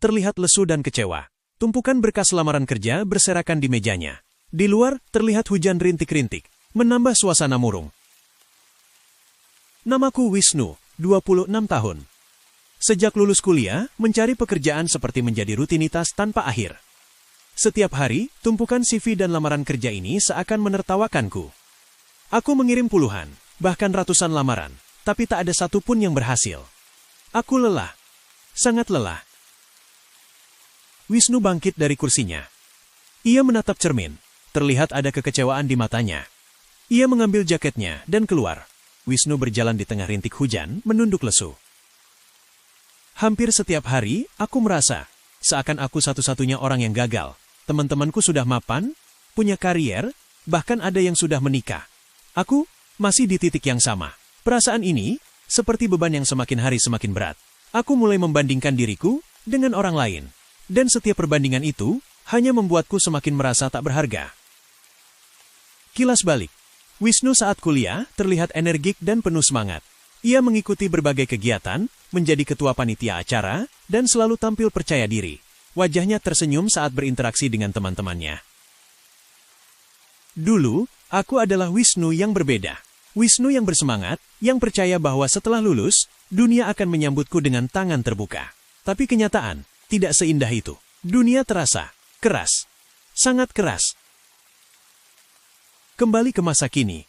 terlihat lesu dan kecewa. Tumpukan berkas lamaran kerja berserakan di mejanya. Di luar, terlihat hujan rintik-rintik, menambah suasana murung. Namaku Wisnu, 26 tahun. Sejak lulus kuliah, mencari pekerjaan seperti menjadi rutinitas tanpa akhir. Setiap hari, tumpukan CV dan lamaran kerja ini seakan menertawakanku. Aku mengirim puluhan, bahkan ratusan lamaran, tapi tak ada satupun yang berhasil. Aku lelah. Sangat lelah. Wisnu bangkit dari kursinya. Ia menatap cermin. Terlihat ada kekecewaan di matanya. Ia mengambil jaketnya dan keluar. Wisnu berjalan di tengah rintik hujan, menunduk lesu. Hampir setiap hari, aku merasa seakan aku satu-satunya orang yang gagal. Teman-temanku sudah mapan, punya karier, bahkan ada yang sudah menikah. Aku masih di titik yang sama. Perasaan ini seperti beban yang semakin hari semakin berat. Aku mulai membandingkan diriku dengan orang lain. Dan setiap perbandingan itu hanya membuatku semakin merasa tak berharga. Kilas balik. Wisnu saat kuliah terlihat energik dan penuh semangat. Ia mengikuti berbagai kegiatan, menjadi ketua panitia acara, dan selalu tampil percaya diri. Wajahnya tersenyum saat berinteraksi dengan teman-temannya. Dulu, aku adalah Wisnu yang berbeda. Wisnu yang bersemangat, yang percaya bahwa setelah lulus, dunia akan menyambutku dengan tangan terbuka. Tapi kenyataan tidak seindah itu. Dunia terasa keras, sangat keras. Kembali ke masa kini.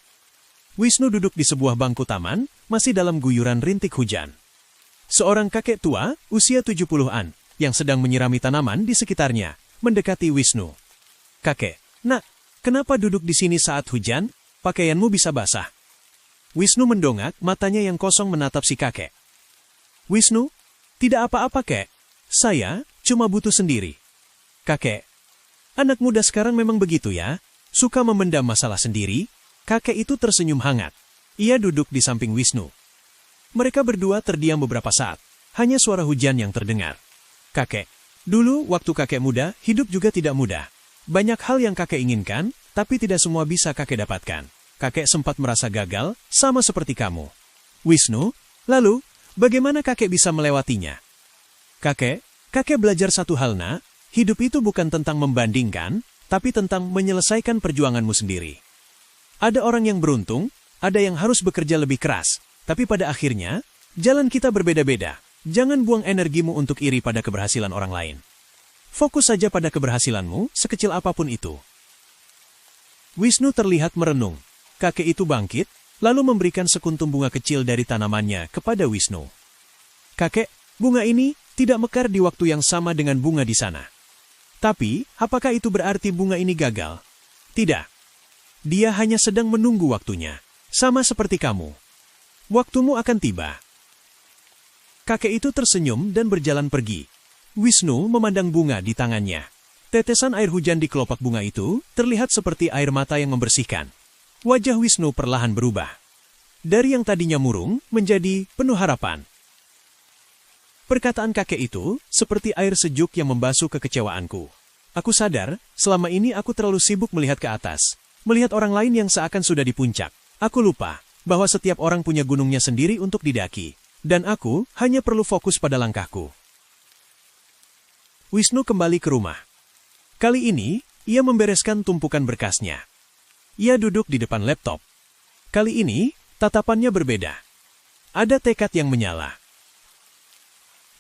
Wisnu duduk di sebuah bangku taman, masih dalam guyuran rintik hujan. Seorang kakek tua, usia 70-an, yang sedang menyirami tanaman di sekitarnya, mendekati Wisnu. "Kakek, nak, kenapa duduk di sini saat hujan? Pakaianmu bisa basah." Wisnu mendongak, matanya yang kosong menatap si kakek. "Wisnu, tidak apa-apa, kek. Saya cuma butuh sendiri." "Kakek, anak muda sekarang memang begitu ya? Suka memendam masalah sendiri?" Kakek itu tersenyum hangat. Ia duduk di samping Wisnu. Mereka berdua terdiam beberapa saat. Hanya suara hujan yang terdengar. "Kakek, dulu waktu kakek muda, hidup juga tidak mudah. Banyak hal yang kakek inginkan, tapi tidak semua bisa kakek dapatkan. Kakek sempat merasa gagal, sama seperti kamu." "Wisnu, lalu, bagaimana kakek bisa melewatinya?" Kakek belajar satu hal, nak. Hidup itu bukan tentang membandingkan, tapi tentang menyelesaikan perjuanganmu sendiri. Ada orang yang beruntung, ada yang harus bekerja lebih keras, tapi pada akhirnya, jalan kita berbeda-beda. Jangan buang energimu untuk iri pada keberhasilan orang lain. Fokus saja pada keberhasilanmu, sekecil apapun itu." Wisnu terlihat merenung. Kakek itu bangkit, lalu memberikan sekuntum bunga kecil dari tanamannya kepada Wisnu. "Kakek, bunga ini tidak mekar di waktu yang sama dengan bunga di sana. Tapi, apakah itu berarti bunga ini gagal? Tidak. Dia hanya sedang menunggu waktunya. Sama seperti kamu. Waktumu akan tiba." Kakek itu tersenyum dan berjalan pergi. Wisnu memandang bunga di tangannya. Tetesan air hujan di kelopak bunga itu terlihat seperti air mata yang membersihkan. Wajah Wisnu perlahan berubah. Dari yang tadinya murung menjadi penuh harapan. Perkataan kakek itu seperti air sejuk yang membasuh kekecewaanku. Aku sadar, selama ini aku terlalu sibuk melihat ke atas. Melihat orang lain yang seakan sudah di puncak. Aku lupa bahwa setiap orang punya gunungnya sendiri untuk didaki. Dan aku hanya perlu fokus pada langkahku. Wisnu kembali ke rumah. Kali ini, ia membereskan tumpukan berkasnya. Ia duduk di depan laptop. Kali ini, tatapannya berbeda. Ada tekad yang menyala.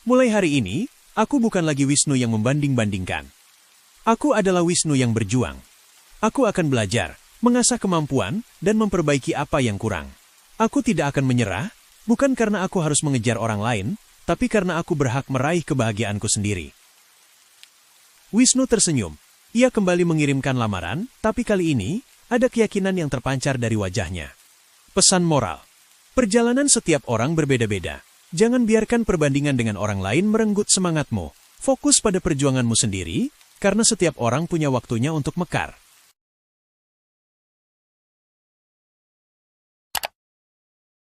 Mulai hari ini, aku bukan lagi Wisnu yang membanding-bandingkan. Aku adalah Wisnu yang berjuang. Aku akan belajar, mengasah kemampuan, dan memperbaiki apa yang kurang. Aku tidak akan menyerah, bukan karena aku harus mengejar orang lain, tapi karena aku berhak meraih kebahagiaanku sendiri. Wisnu tersenyum. Ia kembali mengirimkan lamaran, tapi kali ini, ada keyakinan yang terpancar dari wajahnya. Pesan moral. Perjalanan setiap orang berbeda-beda. Jangan biarkan perbandingan dengan orang lain merenggut semangatmu. Fokus pada perjuanganmu sendiri, karena setiap orang punya waktunya untuk mekar.